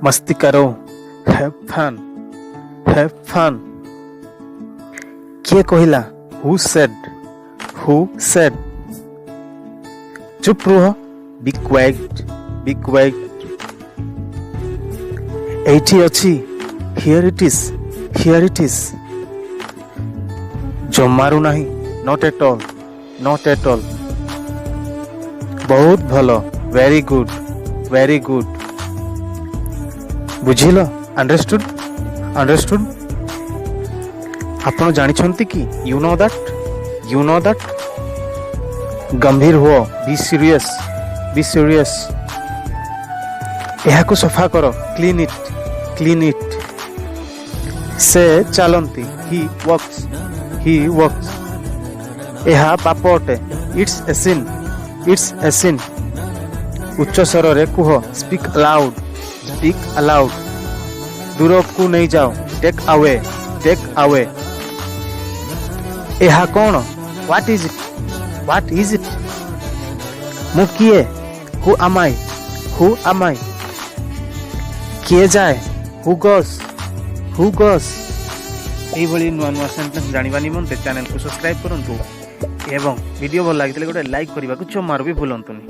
मस्ती करो, have fun, have fun. किए कहिला? Who said, who said? चुप रुह, बी क्वाइट, बी क्वाइट। एठी अछि, here it is, here it is. जमारू नहीं, not at all, not at all. बहुत भलो, वेरी गुड, वेरी गुड। बुझिल? Understood, understood. आपण जानिछंती कि you know that, you know that. गंभीर हुओ, बी सीरियस, बी सीरियस। एहाकु सफा करो, क्लीन इट, क्लीन इट। से चलंती, ही वर्क्स, ही वर्क्स। एहा पाप अटे, it's a sin, it's a सिन। उच्च स्वर रे कुह, स्पीक अलाउड, स्पीक अलाउड। दूर को नहीं जाओ, टेक अवे, टेक अवे। एहा कौन? What is it, what is it? मु किए? Who am I, who am I? किए जाए? Who goes, who goes? এই ভଳି ନୂଆ ନୂଆ ସେଣ୍ଟେନ୍ସ ଜାଣିବା ନିମନ୍ତେ ଚ୍ୟାନେଲକୁ ସବସ୍କ୍ରାଇବ୍ କରନ୍ତୁ ଏବଂ ଭିଡ଼ିଓ ଭଲ ଲାଗିଥିଲେ ଗୋଟେ ଲାଇକ୍ କରିବାକୁ ଜମାରୁ ବି ଭୁଲନ୍ତୁନି।